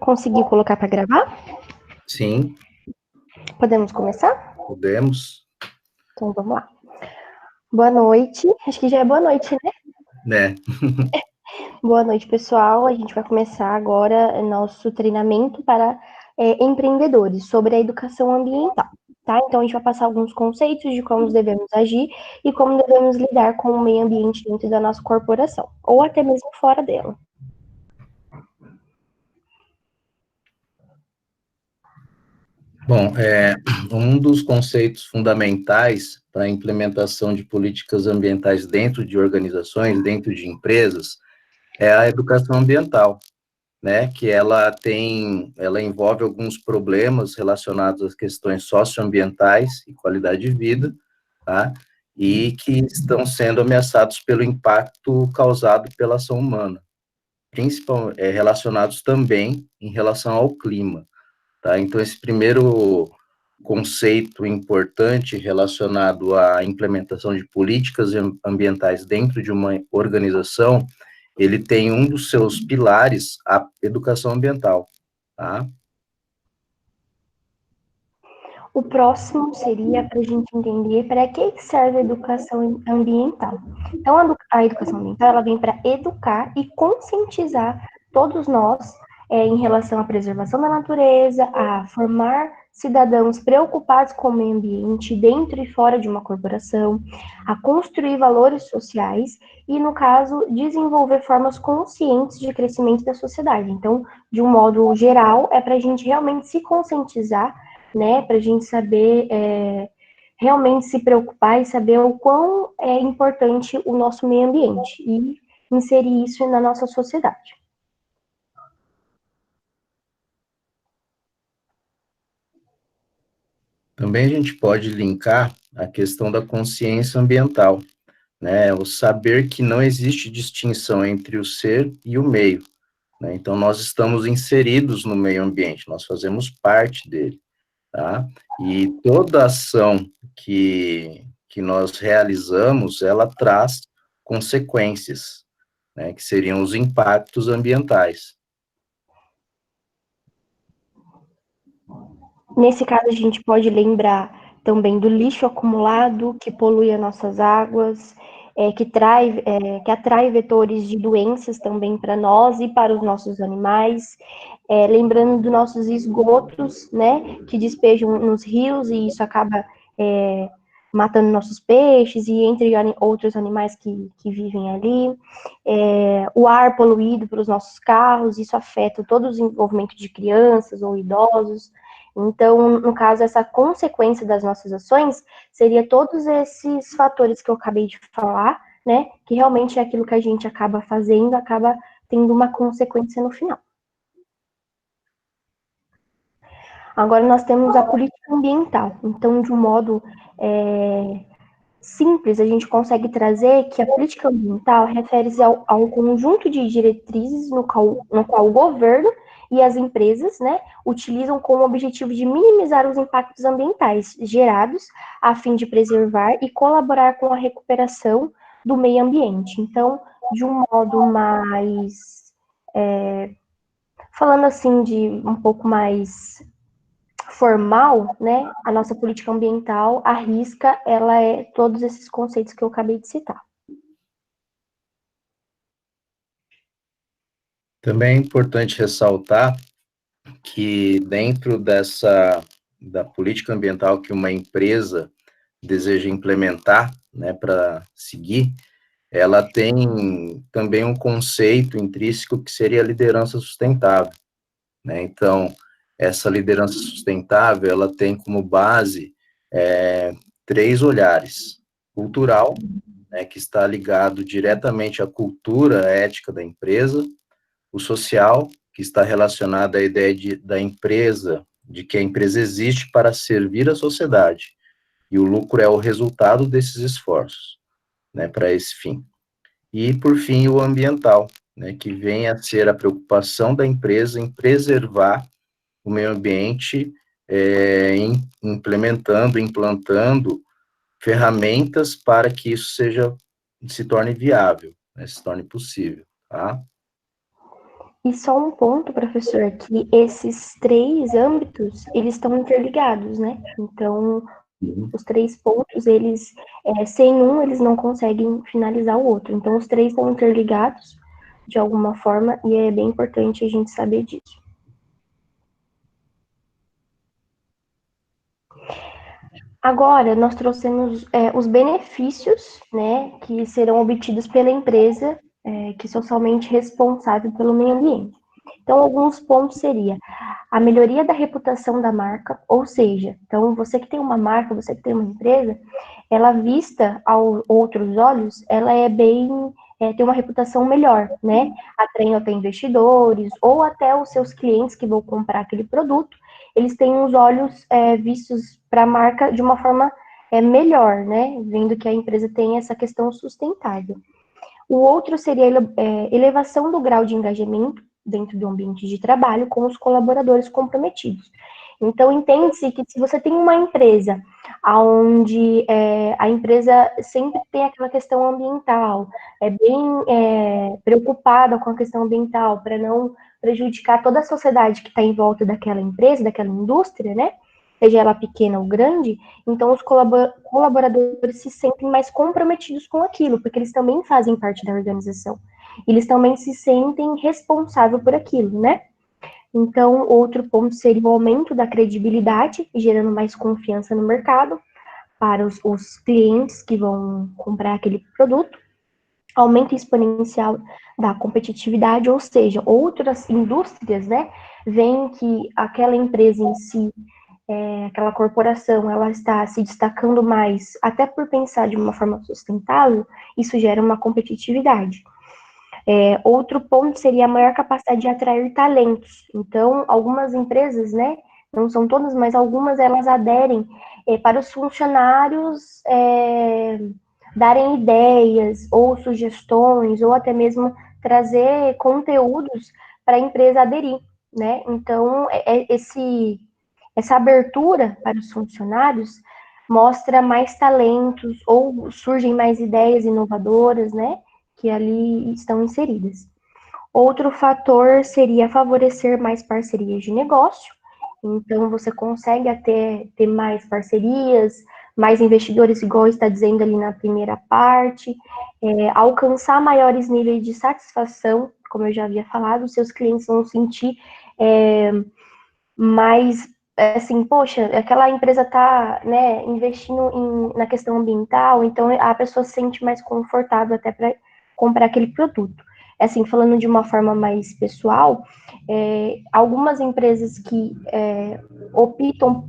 Conseguiu colocar para gravar? Sim. Podemos começar? Podemos. Então vamos lá. Boa noite. Acho que já é boa noite, né? Boa noite, pessoal. A gente vai começar agora nosso treinamento para empreendedores sobre a educação ambiental, tá? Então a gente vai passar alguns conceitos de como devemos agir e como devemos lidar com o meio ambiente dentro da nossa corporação, ou até mesmo fora dela. Bom, um dos conceitos fundamentais para a implementação de políticas ambientais dentro de organizações, dentro de empresas, é a educação ambiental, né? Que ela envolve alguns problemas relacionados às questões socioambientais e qualidade de vida, tá? E que estão sendo ameaçados pelo impacto causado pela ação humana, principalmente relacionados também em relação ao clima. Tá? Então, esse primeiro conceito importante relacionado à implementação de políticas ambientais dentro de uma organização, ele tem um dos seus pilares, a educação ambiental. Tá? O próximo seria para a gente entender para que serve a educação ambiental. Então, a educação ambiental ela vem para educar e conscientizar todos nós em relação à preservação da natureza, a formar cidadãos preocupados com o meio ambiente dentro e fora de uma corporação, a construir valores sociais e, no caso, desenvolver formas conscientes de crescimento da sociedade. Então, de um modo geral, é para a gente realmente se conscientizar, né, para a gente saber realmente se preocupar e saber o quão é importante o nosso meio ambiente e inserir isso na nossa sociedade. Também a gente pode linkar a questão da consciência ambiental, né, o saber que não existe distinção entre o ser e o meio, né, então nós estamos inseridos no meio ambiente, nós fazemos parte dele, tá, e toda ação que nós realizamos, ela traz consequências, né, que seriam os impactos ambientais. Nesse caso, a gente pode lembrar também do lixo acumulado, que polui as nossas águas, que atrai vetores de doenças também para nós e para os nossos animais. Lembrando dos nossos esgotos, né, que despejam nos rios e isso acaba matando nossos peixes e entre outros animais que vivem ali. O ar poluído pelos nossos carros, isso afeta todo o desenvolvimento de crianças ou idosos. Então, no caso, essa consequência das nossas ações seria todos esses fatores que eu acabei de falar, né? Que realmente é aquilo que a gente acaba fazendo, acaba tendo uma consequência no final. Agora nós temos a política ambiental. Então, de um modo simples, a gente consegue trazer que a política ambiental refere-se a um conjunto de diretrizes no qual o governo e as empresas, né, utilizam com o objetivo de minimizar os impactos ambientais gerados a fim de preservar e colaborar com a recuperação do meio ambiente. Então, de um modo mais, falando assim de um pouco mais formal, né, a nossa política ambiental, a risca, ela é todos esses conceitos que eu acabei de citar. Também é importante ressaltar que dentro da política ambiental que uma empresa deseja implementar, né, para seguir, ela tem também um conceito intrínseco que seria a liderança sustentável, né? Então, essa liderança sustentável, ela tem como base três olhares: cultural, né, que está ligado diretamente à cultura, à ética da empresa; o social, que está relacionado à ideia da empresa, de que a empresa existe para servir a sociedade, e o lucro é o resultado desses esforços, né, para esse fim. E, por fim, o ambiental, né, que vem a ser a preocupação da empresa em preservar o meio ambiente, implantando ferramentas para que isso se torne viável, né, se torne possível, tá? E só um ponto, professor, que esses três âmbitos, eles estão interligados, né? Então, Uhum. os três pontos, eles, sem um, eles não conseguem finalizar o outro. Então, os três estão interligados de alguma forma e é bem importante a gente saber disso. Agora, nós trouxemos os benefícios, né, que serão obtidos pela empresa, que é socialmente responsável pelo meio ambiente. Então, alguns pontos seria a melhoria da reputação da marca, ou seja, então você que tem uma marca, você que tem uma empresa, ela vista aos outros olhos, ela é bem, tem uma reputação melhor, né? Atraindo até investidores ou até os seus clientes que vão comprar aquele produto, eles têm os olhos vistos para a marca de uma forma melhor, né? Vendo que a empresa tem essa questão sustentável. O outro seria a elevação do grau de engajamento dentro do ambiente de trabalho com os colaboradores comprometidos. Então, entende-se que se você tem uma empresa onde a empresa sempre tem aquela questão ambiental, é bem preocupada com a questão ambiental, para não prejudicar toda a sociedade que está em volta daquela empresa, daquela indústria, né? Seja ela pequena ou grande, então os colaboradores se sentem mais comprometidos com aquilo, porque eles também fazem parte da organização. Eles também se sentem responsáveis por aquilo, né? Então, outro ponto seria o aumento da credibilidade, gerando mais confiança no mercado para os clientes que vão comprar aquele produto. Aumento exponencial da competitividade, ou seja, outras indústrias, né, veem que aquela empresa em si, aquela corporação, ela está se destacando mais, até por pensar de uma forma sustentável, isso gera uma competitividade. Outro ponto seria a maior capacidade de atrair talentos. Então, algumas empresas, né, não são todas, mas algumas elas aderem para os funcionários darem ideias ou sugestões, ou até mesmo trazer conteúdos para a empresa aderir, né? Então, essa abertura para os funcionários mostra mais talentos ou surgem mais ideias inovadoras, né? Que ali estão inseridas. Outro fator seria favorecer mais parcerias de negócio. Então, você consegue até ter mais parcerias, mais investidores, igual está dizendo ali na primeira parte, alcançar maiores níveis de satisfação, como eu já havia falado, seus clientes vão sentir mais, assim, poxa, aquela empresa está, né, investindo na questão ambiental, então a pessoa se sente mais confortável até para comprar aquele produto. Assim, falando de uma forma mais pessoal, algumas empresas que optam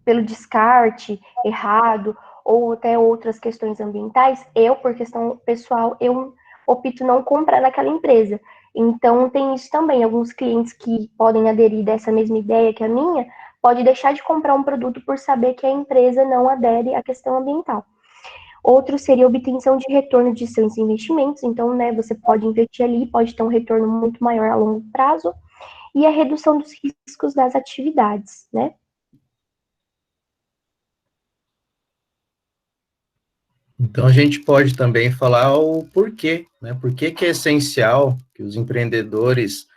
pelo descarte errado, ou até outras questões ambientais, eu, por questão pessoal, eu opto não comprar naquela empresa. Então, tem isso também. Alguns clientes que podem aderir dessa mesma ideia que a minha, pode deixar de comprar um produto por saber que a empresa não adere à questão ambiental. Outro seria a obtenção de retorno de seus investimentos. Então, né, você pode investir ali, pode ter um retorno muito maior a longo prazo. E a redução dos riscos das atividades, né? Então, a gente pode também falar o porquê, né? Por que que é essencial que os empreendedores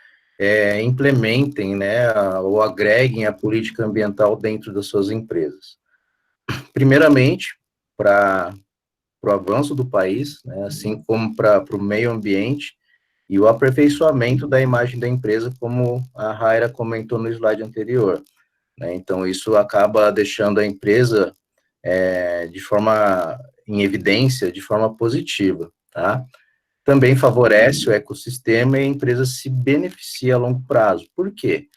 implementem, né, ou agreguem a política ambiental dentro das suas empresas. Primeiramente, para o avanço do país, né, assim como para o meio ambiente e o aperfeiçoamento da imagem da empresa, como a Raira comentou no slide anterior, né? Então, isso acaba deixando a empresa de forma em evidência, de forma positiva, tá? Também favorece o ecossistema e a empresa se beneficia a longo prazo. Por quê?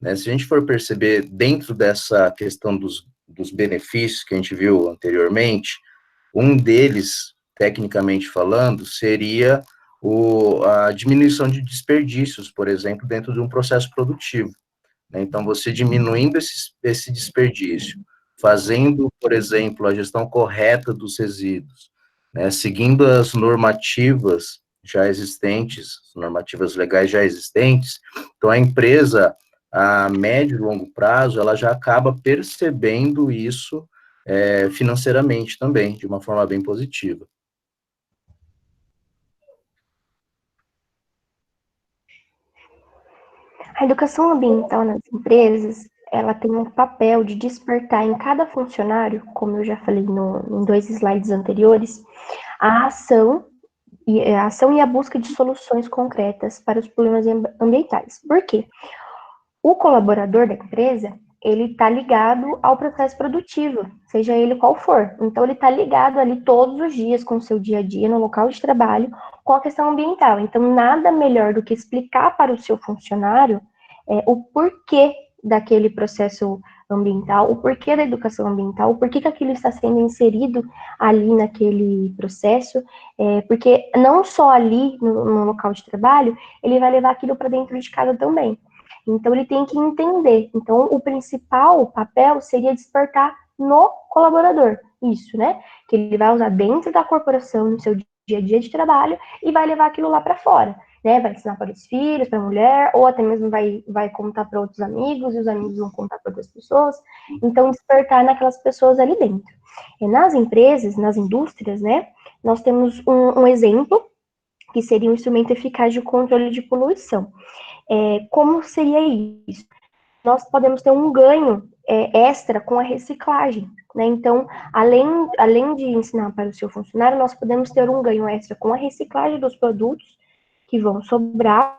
Né, se a gente for perceber dentro dessa questão dos benefícios que a gente viu anteriormente, um deles, tecnicamente falando, seria a diminuição de desperdícios, por exemplo, dentro de um processo produtivo, né? Então, você diminuindo esse desperdício, fazendo, por exemplo, a gestão correta dos resíduos, né? Seguindo as normativas já existentes, as normativas legais já existentes, então a empresa, a médio e longo prazo, ela já acaba percebendo isso financeiramente também, de uma forma bem positiva. A educação ambiental nas empresas, ela tem um papel de despertar em cada funcionário, como eu já falei em 2 slides anteriores, a ação e a busca de soluções concretas para os problemas ambientais. Por quê? O colaborador da empresa, ele está ligado ao processo produtivo, seja ele qual for. Então, ele está ligado ali todos os dias com o seu dia a dia, no local de trabalho, com a questão ambiental. Então, nada melhor do que explicar para o seu funcionário o porquê daquele processo ambiental, o porquê da educação ambiental, o porquê que aquilo está sendo inserido ali naquele processo, porque não só ali no local de trabalho, ele vai levar aquilo para dentro de casa também. Então, ele tem que entender. Então, o principal papel seria despertar no colaborador. Isso, né? Que ele vai usar dentro da corporação, no seu dia a dia de trabalho, e vai levar aquilo lá para fora. Né? Vai ensinar para os filhos, para a mulher, ou até mesmo vai contar para outros amigos, e os amigos vão contar para outras pessoas. Então, despertar naquelas pessoas ali dentro. E nas empresas, nas indústrias, né? Nós temos um exemplo, que seria um instrumento eficaz de controle de poluição. Como seria isso? Nós podemos ter um ganho extra com a reciclagem, né? Então, além de ensinar para o seu funcionário, nós podemos ter um ganho extra com a reciclagem dos produtos que vão sobrar.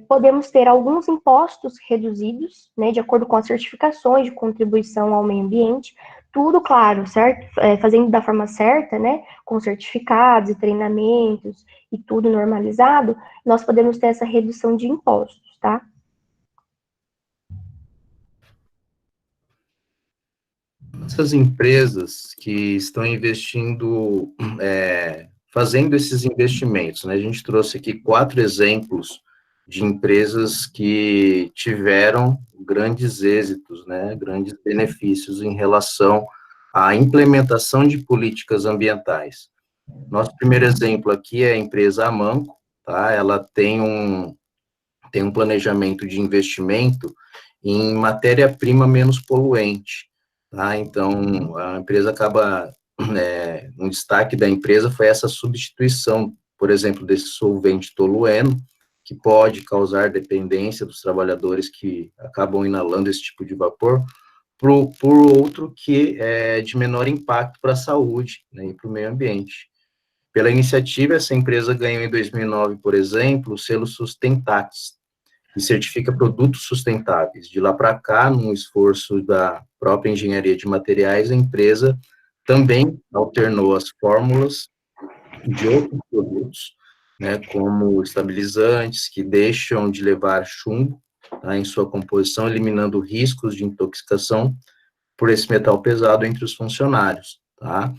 Podemos ter alguns impostos reduzidos, né, de acordo com as certificações de contribuição ao meio ambiente, tudo claro, certo? Fazendo da forma certa, né, com certificados e treinamentos e tudo normalizado, nós podemos ter essa redução de impostos, tá? Essas empresas que estão investindo, fazendo esses investimentos, né? A gente trouxe aqui 4 exemplos de empresas que tiveram grandes êxitos, né? Grandes benefícios em relação à implementação de políticas ambientais. Nosso primeiro exemplo aqui é a empresa Amanco, tá? Ela tem um planejamento de investimento em matéria-prima menos poluente, tá? Então, a empresa acaba, um destaque da empresa foi essa substituição, por exemplo, desse solvente tolueno, que pode causar dependência dos trabalhadores que acabam inalando esse tipo de vapor, por outro que é de menor impacto para a saúde, né, e para o meio ambiente. Pela iniciativa, essa empresa ganhou em 2009, por exemplo, o selo Sustentax, que certifica produtos sustentáveis. De lá para cá, num esforço da própria engenharia de materiais, a empresa também alternou as fórmulas de outros produtos, né, como estabilizantes, que deixam de levar chumbo, tá, em sua composição, eliminando riscos de intoxicação por esse metal pesado entre os funcionários, tá?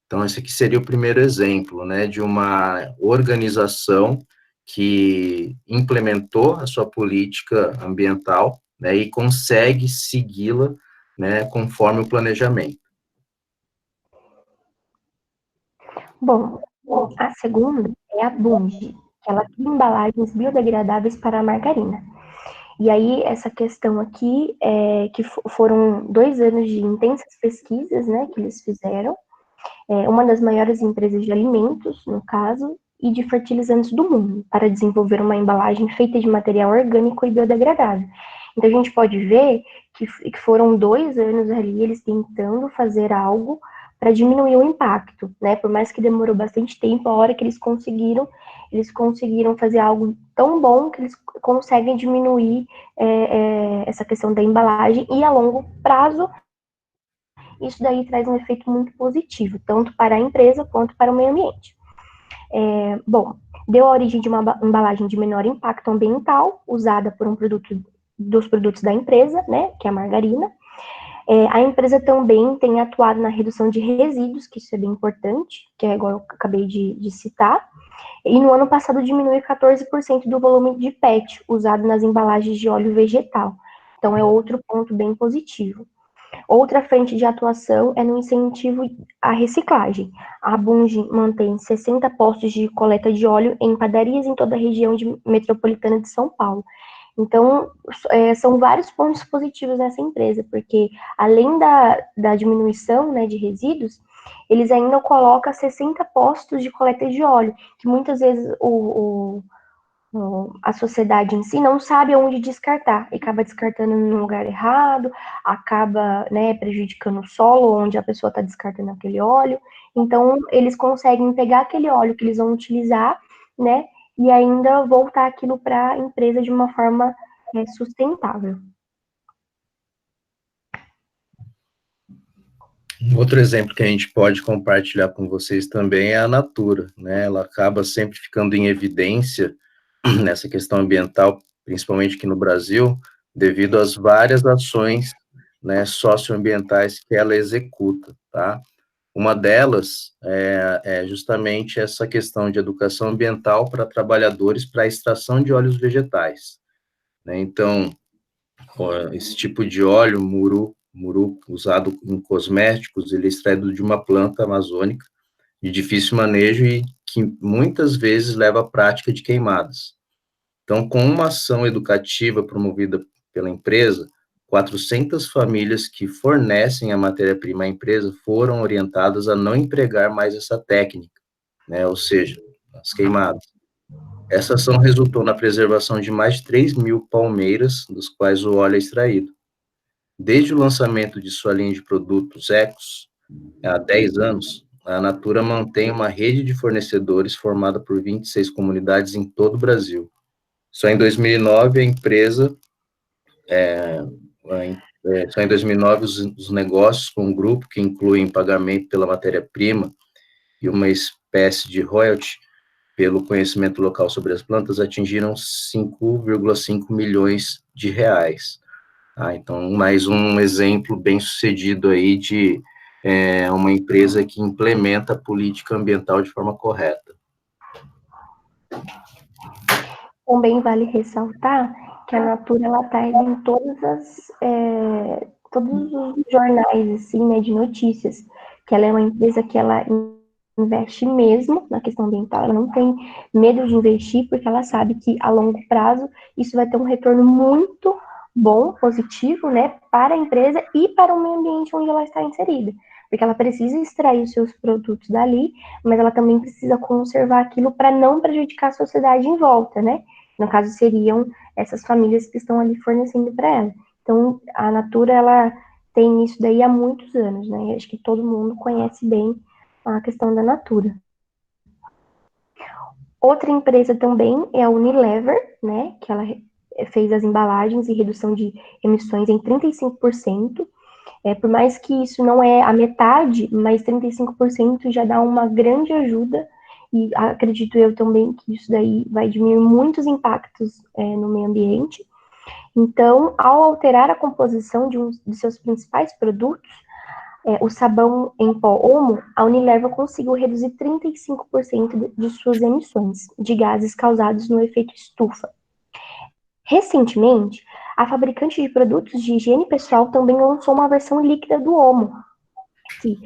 Então, esse aqui seria o primeiro exemplo, né, de uma organização que implementou a sua política ambiental, né, e consegue segui-la, né, conforme o planejamento. Bom, a segunda é a Bunge, que ela cria embalagens biodegradáveis para a margarina. E aí, essa questão aqui que foram 2 anos de intensas pesquisas, né, que eles fizeram, uma das maiores empresas de alimentos, no caso, e de fertilizantes do mundo, para desenvolver uma embalagem feita de material orgânico e biodegradável. Então, a gente pode ver que foram 2 anos ali, eles tentando fazer algo para diminuir o impacto, né? Por mais que demorou bastante tempo, a hora que eles conseguiram fazer algo tão bom que eles conseguem diminuir essa questão da embalagem, e a longo prazo isso daí traz um efeito muito positivo, tanto para a empresa quanto para o meio ambiente. Bom, deu a origem de uma embalagem de menor impacto ambiental, usada por dos produtos da empresa, né, que é a margarina. A empresa também tem atuado na redução de resíduos, que isso é bem importante, que é igual eu acabei de citar. E no ano passado diminuiu 14% do volume de PET usado nas embalagens de óleo vegetal. Então, é outro ponto bem positivo. Outra frente de atuação é no incentivo à reciclagem. A Bunge mantém 60 postos de coleta de óleo em padarias em toda a região metropolitana de São Paulo. Então, são vários pontos positivos nessa empresa, porque além da diminuição, né, de resíduos, eles ainda colocam 60 postos de coleta de óleo, que muitas vezes A sociedade em si não sabe onde descartar, e acaba descartando no lugar errado, acaba, né, prejudicando o solo onde a pessoa está descartando aquele óleo. Então, eles conseguem pegar aquele óleo que eles vão utilizar, né, e ainda voltar aquilo para a empresa de uma forma sustentável. Outro exemplo que a gente pode compartilhar com vocês também é a Natura, né? Ela acaba sempre ficando em evidência nessa questão ambiental, principalmente aqui no Brasil, devido às várias ações, né, socioambientais que ela executa, tá? Uma delas é justamente essa questão de educação ambiental para trabalhadores para a extração de óleos vegetais, né? Então, esse tipo de óleo, muru usado em cosméticos, ele é extraído de uma planta amazônica de difícil manejo e que muitas vezes leva à prática de queimadas. Então, com uma ação educativa promovida pela empresa, 400 famílias que fornecem a matéria-prima à empresa foram orientadas a não empregar mais essa técnica, né, ou seja, as queimadas. Essa ação resultou na preservação de mais de 3.000 palmeiras, dos quais o óleo é extraído. Desde o lançamento de sua linha de produtos Ecos, há 10 anos, a Natura mantém uma rede de fornecedores formada por 26 comunidades em todo o Brasil. Só em 2009, a empresa, só em 2009, os negócios com um grupo que incluem pagamento pela matéria-prima e uma espécie de royalty pelo conhecimento local sobre as plantas atingiram 5,5 milhões de reais. Então, mais um exemplo bem sucedido aí de uma empresa que implementa a política ambiental de forma correta. Também vale ressaltar que a Natura ela está em todos os jornais assim, né, de notícias, que ela é uma empresa que ela investe mesmo na questão ambiental, ela não tem medo de investir, porque ela sabe que a longo prazo isso vai ter um retorno muito bom, positivo, né, para a empresa e para o meio ambiente onde ela está inserida. Porque ela precisa extrair os seus produtos dali, mas ela também precisa conservar aquilo para não prejudicar a sociedade em volta, né? No caso, seriam essas famílias que estão ali fornecendo para ela. Então, a Natura, ela tem isso daí há muitos anos, né? Acho que todo mundo conhece bem a questão da Natura. Outra empresa também é a Unilever, né? Que ela fez as embalagens e redução de emissões em 35%. Por mais que isso não é a metade, mas 35% já dá uma grande ajuda, e acredito eu também que isso daí vai diminuir muitos impactos no meio ambiente. Então, ao alterar a composição de um de seus principais produtos, o sabão em pó Omo, a Unilever conseguiu reduzir 35% de suas emissões de gases causados no efeito estufa. Recentemente, a fabricante de produtos de higiene pessoal também lançou uma versão líquida do Omo, que,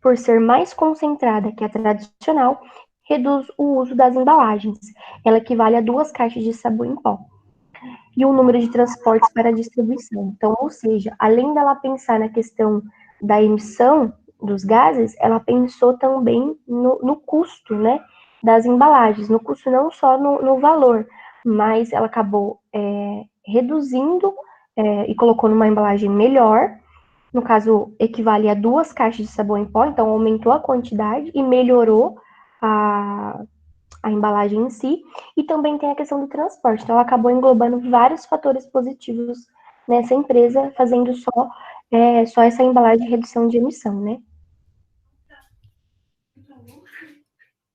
por ser mais concentrada que a tradicional, reduz o uso das embalagens. Ela equivale a 2 caixas de sabão em pó. E o número de transportes para distribuição. Então, ou seja, além dela pensar na questão da emissão dos gases, ela pensou também no custo, né, das embalagens, no custo não só no valor, mas ela acabou reduzindo e colocou numa embalagem melhor, no caso, equivale a 2 caixas de sabão em pó, então aumentou a quantidade e melhorou a embalagem em si, e também tem a questão do transporte. Então, ela acabou englobando vários fatores positivos nessa empresa, fazendo só essa embalagem de redução de emissão, né?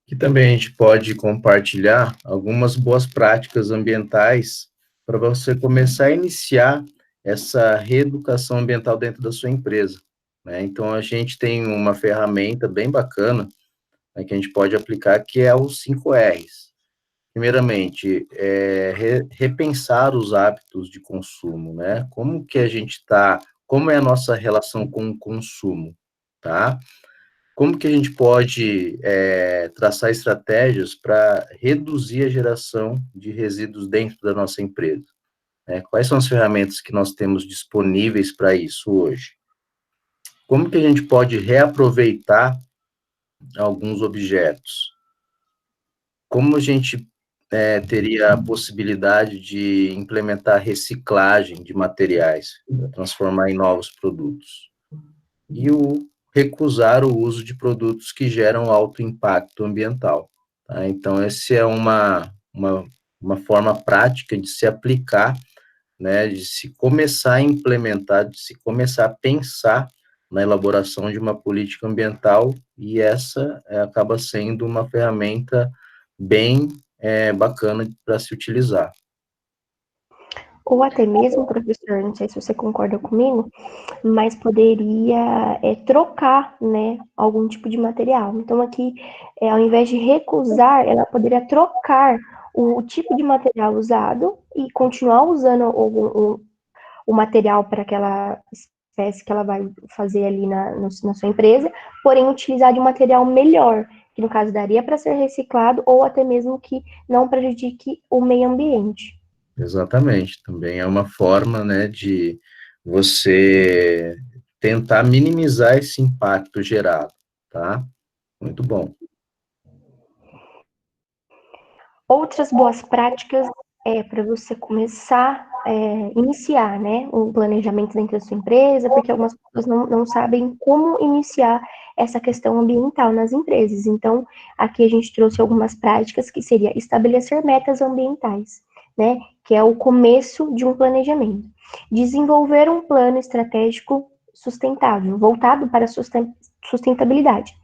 E também a gente pode compartilhar algumas boas práticas ambientais para você começar a iniciar essa reeducação ambiental dentro da sua empresa, né? Então, a gente tem uma ferramenta bem bacana, né, que a gente pode aplicar, que é os 5 R's. Primeiramente, repensar os hábitos de consumo, né? Como que a gente está, como é a nossa relação com o consumo, tá? Como que a gente pode traçar estratégias para reduzir a geração de resíduos dentro da nossa empresa? Quais são as ferramentas que nós temos disponíveis para isso hoje? Como que a gente pode reaproveitar alguns objetos? Como a gente teria a possibilidade de implementar reciclagem de materiais, para transformar em novos produtos. E o recusar o uso de produtos que geram alto impacto ambiental. Tá? Então, essa é uma forma prática de se aplicar, né, de se começar a implementar, de se começar a pensar na elaboração de uma política ambiental, e essa acaba sendo uma ferramenta bem bacana para se utilizar. Ou até mesmo, professor, não sei se você concorda comigo, mas poderia trocar, né, algum tipo de material. Então, aqui, ao invés de recusar, ela poderia trocar o tipo de material usado e continuar usando o material para aquela espécie que ela vai fazer ali na sua empresa, porém utilizar de um material melhor, que no caso daria para ser reciclado ou até mesmo que não prejudique o meio ambiente. Exatamente, também é uma forma, né, de você tentar minimizar esse impacto gerado, tá? Muito bom. Outras boas práticas para você começar, iniciar, né, um planejamento dentro da sua empresa, porque algumas pessoas não sabem como iniciar essa questão ambiental nas empresas. Então, aqui a gente trouxe algumas práticas que seria estabelecer metas ambientais, né, que é o começo de um planejamento. Desenvolver um plano estratégico sustentável, voltado para a sustentabilidade.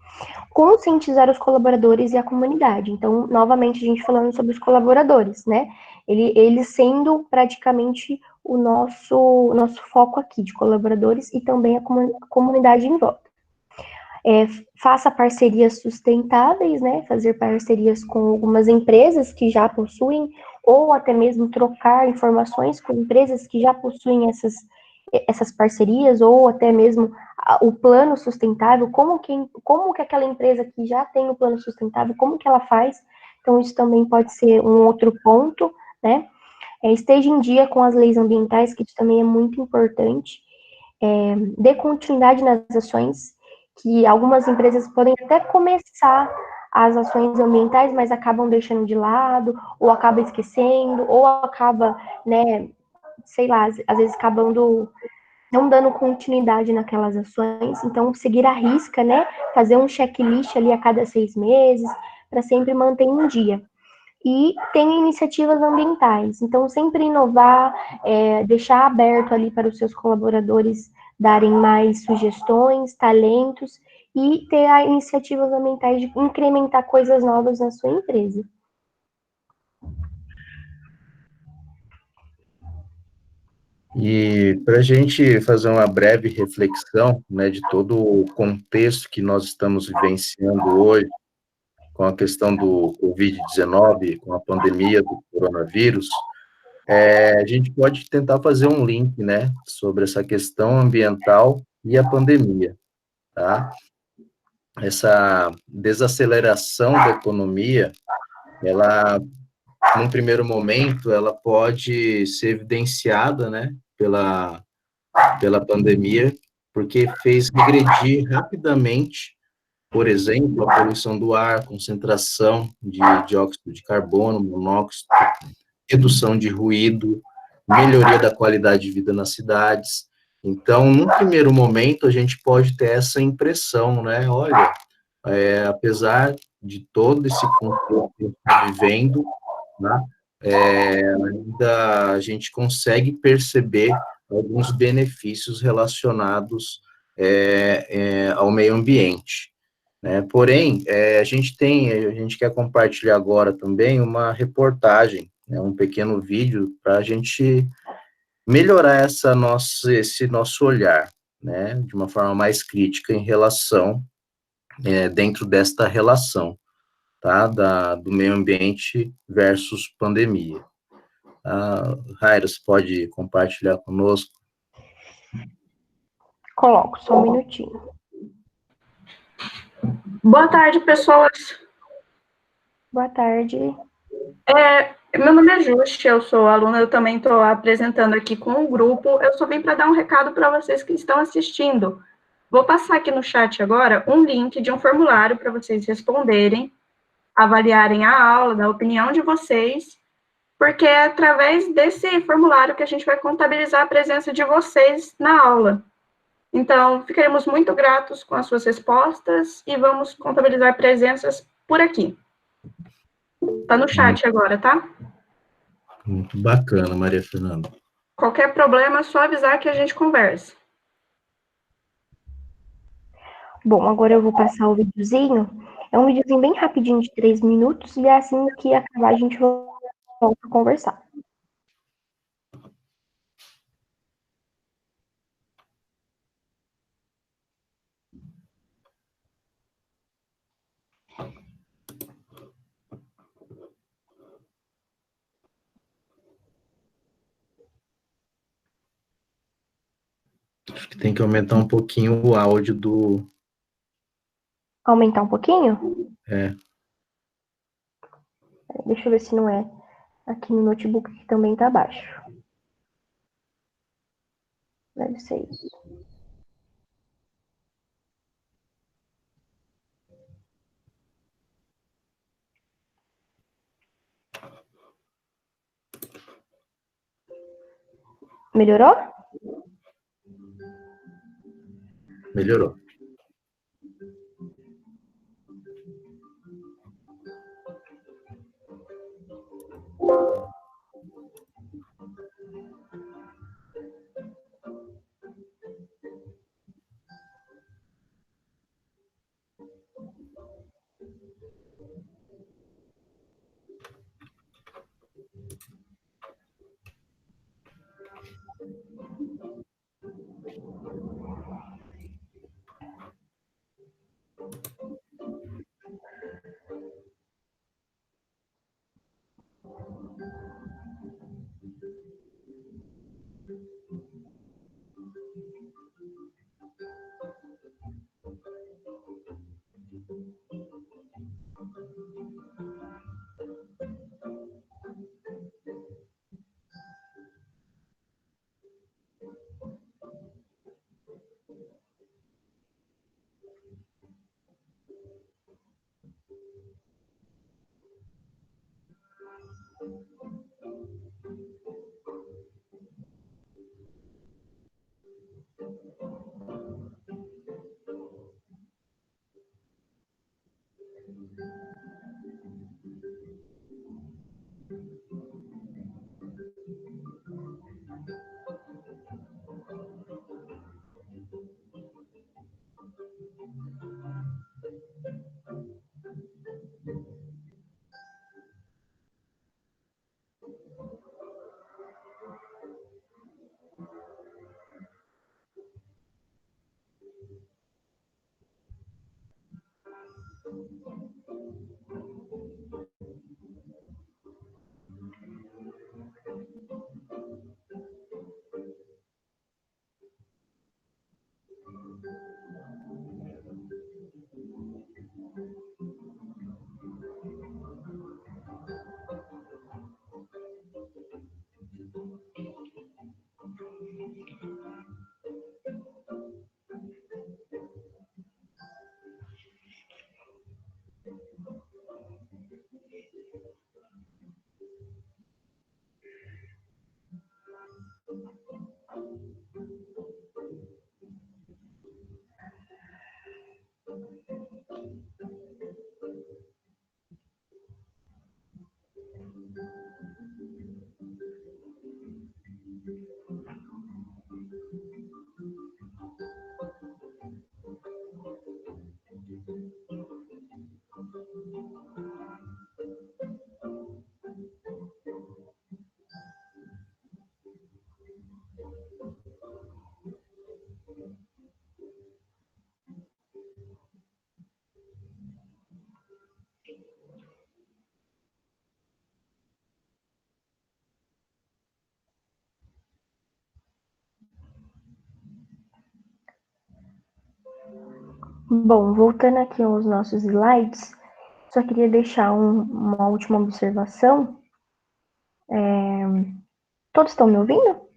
Conscientizar os colaboradores e a comunidade. Então, novamente, a gente falando sobre os colaboradores, né? Eles sendo praticamente o nosso foco aqui de colaboradores e também a comunidade em volta. Faça parcerias sustentáveis, né? Fazer parcerias com algumas empresas que já possuem, ou até mesmo trocar informações com empresas que já possuem essas parcerias, ou até mesmo o plano sustentável, como que aquela empresa que já tem o plano sustentável, como que ela faz. Então, isso também pode ser um outro ponto, né? Esteja em dia com as leis ambientais, que isso também é muito importante. Dê continuidade nas ações, que algumas empresas podem até começar as ações ambientais, mas acabam deixando de lado, ou acaba esquecendo, ou acaba, né, sei lá, às vezes acabando não dando continuidade naquelas ações. Então, seguir a risca, né, fazer um checklist ali a cada 6 meses, para sempre manter em dia. E tem iniciativas ambientais, então sempre inovar, deixar aberto ali para os seus colaboradores darem mais sugestões, talentos, e ter iniciativas ambientais de incrementar coisas novas na sua empresa. E para a gente fazer uma breve reflexão, né, de todo o contexto que nós estamos vivenciando hoje, com a questão do Covid-19, com a pandemia do coronavírus, a gente pode tentar fazer um link, né, sobre essa questão ambiental e a pandemia, tá? Essa desaceleração da economia, ela, num primeiro momento, ela pode ser evidenciada, né, pela pandemia, porque fez regredir rapidamente, por exemplo, a poluição do ar, concentração de dióxido de carbono, monóxido, redução de ruído, melhoria da qualidade de vida nas cidades. Então, num primeiro momento, a gente pode ter essa impressão, né? Olha, apesar de todo esse conflito que a gente está vivendo, né, ainda a gente consegue perceber alguns benefícios relacionados ao meio ambiente. Né? Porém, a gente quer compartilhar agora também uma reportagem, né, um pequeno vídeo para a gente melhorar esse nosso olhar, né, de uma forma mais crítica em relação, dentro desta relação, tá, do meio ambiente versus pandemia. Raira, você pode compartilhar conosco? Coloco, só um minutinho. Boa tarde, pessoas. Boa tarde. Meu nome é Juste, eu sou aluna, eu também estou apresentando aqui com o grupo. Eu só vim para dar um recado para vocês que estão assistindo. Vou passar aqui no chat agora um link de um formulário para vocês responderem. avaliarem a aula, da opinião de vocês, porque é através desse formulário que a gente vai contabilizar a presença de vocês na aula. Então, ficaremos muito gratos com as suas respostas e vamos contabilizar presenças por aqui. Está no chat agora, tá? Muito bacana, Maria Fernanda. Qualquer problema, é só avisar que a gente conversa. Bom, agora eu vou passar o videozinho. É um videozinho bem rapidinho, de 3 minutos, e assim que acabar a gente volta a conversar. Acho que tem que aumentar um pouquinho o áudio do... Aumentar um pouquinho? É. Deixa eu ver se não é aqui no notebook, que também tá baixo. Deve ser isso. Melhorou? Melhorou. Bom, voltando aqui aos nossos slides, só queria deixar uma última observação. Todos estão me ouvindo?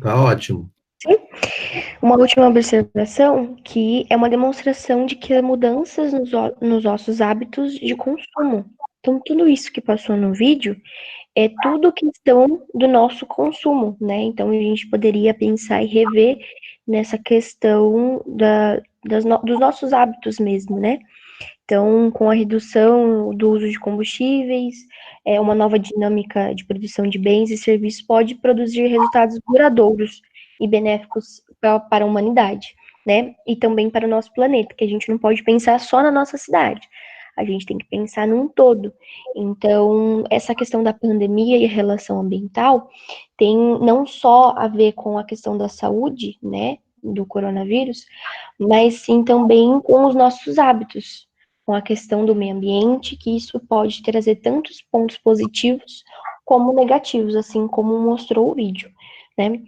Tá ótimo. Sim? Uma última observação, que é uma demonstração de que há mudanças nos nossos hábitos de consumo. Então, tudo isso que passou no vídeo é tudo questão do nosso consumo, né? Então, a gente poderia pensar e rever nessa questão dos nossos hábitos mesmo, né? Então, com a redução do uso de combustíveis, uma nova dinâmica de produção de bens e serviços pode produzir resultados duradouros e benéficos para a humanidade, né? E também para o nosso planeta, que a gente não pode pensar só na nossa cidade. A gente tem que pensar num todo. Então, essa questão da pandemia e a relação ambiental tem não só a ver com a questão da saúde, né, do coronavírus, mas sim também com os nossos hábitos, com a questão do meio ambiente, que isso pode trazer tantos pontos positivos como negativos, assim como mostrou o vídeo, né?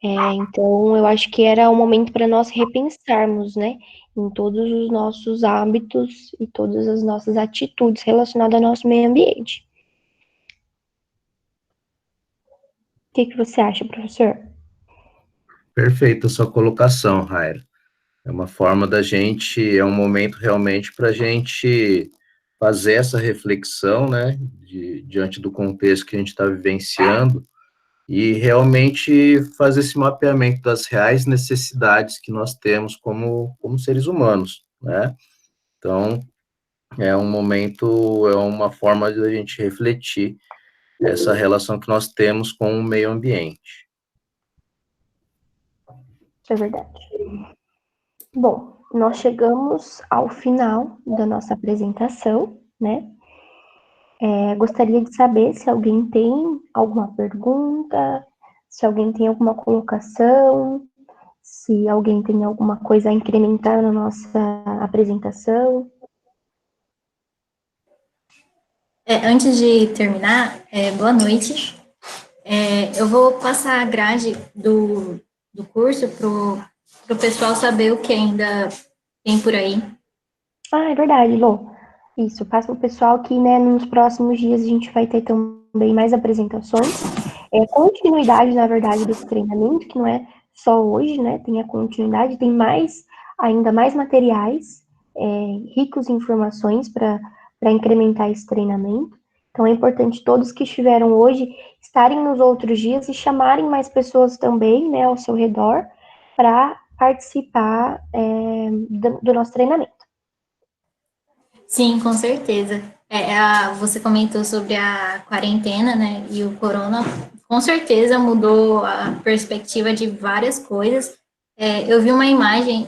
Então, eu acho que era um momento para nós repensarmos, né, em todos os nossos hábitos e todas as nossas atitudes relacionadas ao nosso meio ambiente. O que você acha, professor? Perfeita a sua colocação, Raira. É uma forma da gente, é um momento realmente para a gente fazer essa reflexão, né, diante do contexto que a gente está vivenciando, e realmente fazer esse mapeamento das reais necessidades que nós temos como seres humanos, né? Então, é um momento, é uma forma de a gente refletir essa relação que nós temos com o meio ambiente. É verdade. Bom, nós chegamos ao final da nossa apresentação, né? Gostaria de saber se alguém tem alguma pergunta, se alguém tem alguma colocação, se alguém tem alguma coisa a incrementar na nossa apresentação. Antes de terminar, boa noite. Eu vou passar a grade do curso para o pessoal saber o que ainda tem por aí. Ah, é verdade, Lô. Isso, passa para o pessoal que, né, nos próximos dias a gente vai ter também mais apresentações. Continuidade, na verdade, desse treinamento, que não é só hoje, né? Tem a continuidade, tem ainda mais materiais, ricos em informações para incrementar esse treinamento. Então, é importante todos que estiveram hoje estarem nos outros dias e chamarem mais pessoas também, né, ao seu redor, para participar do nosso treinamento. Sim, com certeza. Você comentou sobre a quarentena, né, e o corona, com certeza mudou a perspectiva de várias coisas. Eu vi uma imagem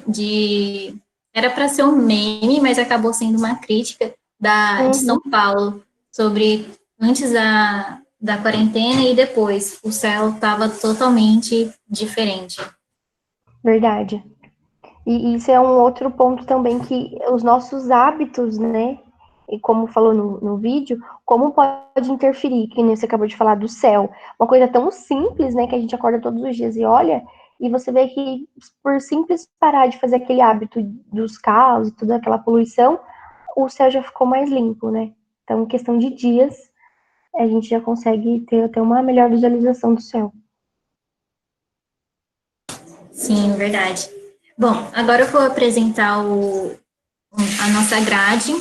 era para ser um meme, mas acabou sendo uma crítica de São Paulo, sobre antes da quarentena e depois. O céu estava totalmente diferente. Verdade. E isso é um outro ponto também, que os nossos hábitos, né, e como falou no vídeo, como pode interferir, que nem você acabou de falar do céu, uma coisa tão simples, né, que a gente acorda todos os dias e olha, e você vê que por simples parar de fazer aquele hábito dos carros e toda aquela poluição, o céu já ficou mais limpo, né? Então, em questão de dias, a gente já consegue ter até uma melhor visualização do céu. Sim, verdade. Bom, agora eu vou apresentar a nossa grade.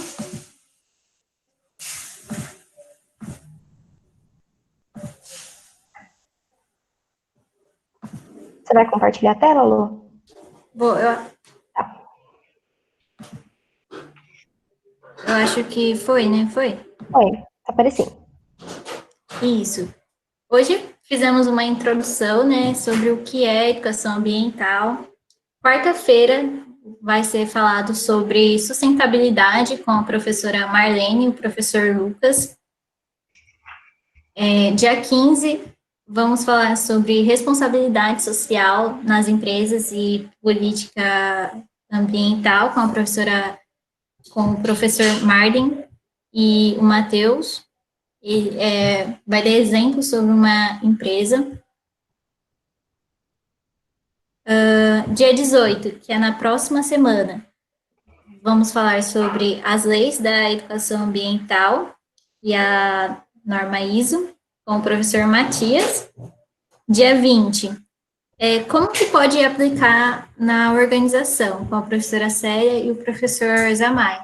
Você vai compartilhar a tela, Lô? Vou, eu acho que foi, né? Foi? Foi, tá aparecendo. Isso. Hoje fizemos uma introdução, né, sobre o que é educação ambiental. Quarta-feira vai ser falado sobre sustentabilidade com a professora Marlene e o professor Lucas. Dia 15, vamos falar sobre responsabilidade social nas empresas e política ambiental com com o professor Marden e o Matheus. E vai dar exemplo sobre uma empresa. Dia 18, que é na próxima semana, vamos falar sobre as leis da educação ambiental e a norma ISO, com o professor Matias. Dia 20, Como que pode aplicar na organização com a professora Célia e o professor Zamay?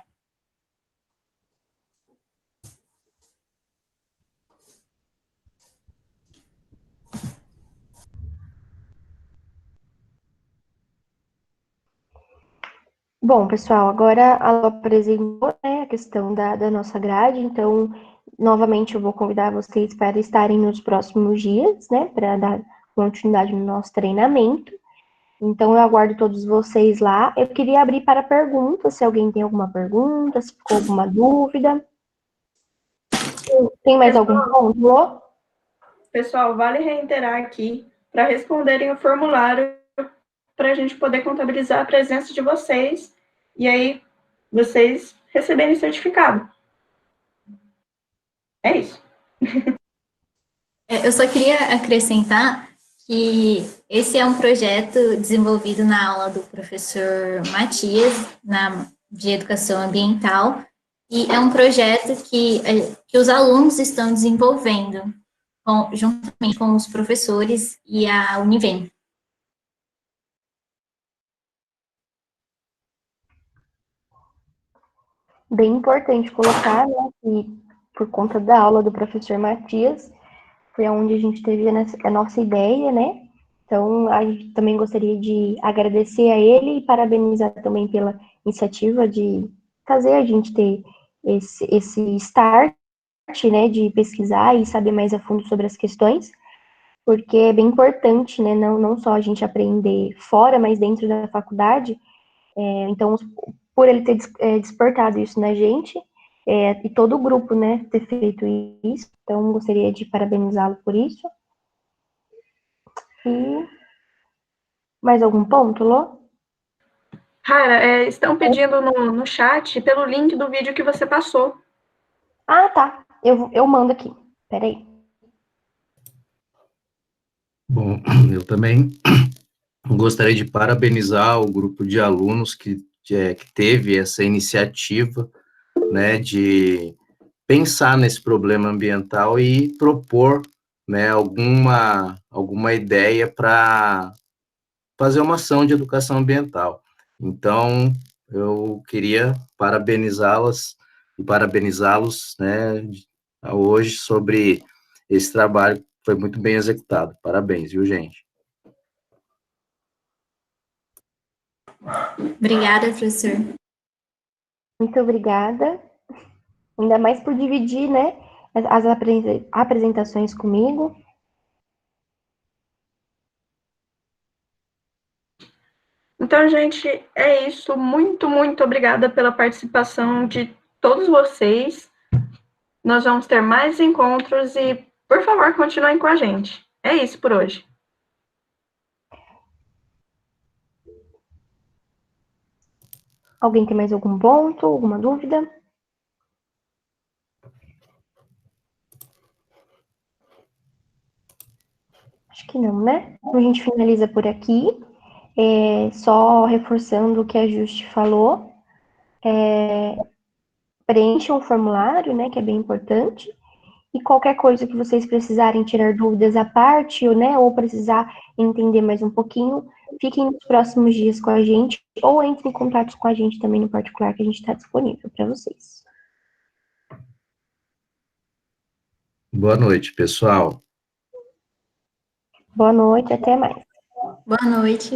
Bom, pessoal, agora ela apresentou, né, a questão da nossa grade, então, novamente, eu vou convidar vocês para estarem nos próximos dias, né, para dar continuidade no nosso treinamento. Então, eu aguardo todos vocês lá. Eu queria abrir para perguntas, se alguém tem alguma pergunta, se ficou alguma dúvida. Tem mais algum ponto, Lô? Pessoal, vale reiterar aqui para responderem o formulário para a gente poder contabilizar a presença de vocês e aí vocês receberem certificado. É isso. Eu só queria acrescentar que esse é um projeto desenvolvido na aula do professor Matias, de Educação Ambiental, e é um projeto que os alunos estão desenvolvendo juntamente com os professores e a Univem. Bem importante colocar, né, que por conta da aula do professor Matias, foi onde a gente teve a nossa ideia, né? Então, a gente também gostaria de agradecer a ele e parabenizar também pela iniciativa de fazer a gente ter esse start, né, de pesquisar e saber mais a fundo sobre as questões, porque é bem importante, né, não só a gente aprender fora, mas dentro da faculdade. Então, por ele ter despertado isso na gente, e todo o grupo, né, ter feito isso, então gostaria de parabenizá-lo por isso. E mais algum ponto, Lô? Rara, estão pedindo no chat pelo link do vídeo que você passou. Ah, tá. Eu mando aqui. Peraí. Bom, eu também gostaria de parabenizar o grupo de alunos que teve essa iniciativa, né, de pensar nesse problema ambiental e propor, né, alguma ideia para fazer uma ação de educação ambiental. Então, eu queria parabenizá-las e parabenizá-los, né, hoje sobre esse trabalho que foi muito bem executado. Parabéns, viu, gente? Obrigada, professor. Muito obrigada. Ainda mais por dividir, né, as apresentações comigo. Então, gente, é isso. Muito, muito obrigada pela participação de todos vocês. Nós vamos ter mais encontros e, por favor, continuem com a gente. É isso por hoje. Alguém tem mais algum ponto, alguma dúvida? Acho que não, né? Então, a gente finaliza por aqui. Só reforçando o que a Juste falou. Preencham o formulário, né, que é bem importante. E qualquer coisa que vocês precisarem tirar dúvidas à parte, ou precisar entender mais um pouquinho, fiquem nos próximos dias com a gente, ou entrem em contato com a gente também no particular, que a gente está disponível para vocês. Boa noite, pessoal. Boa noite, até mais. Boa noite.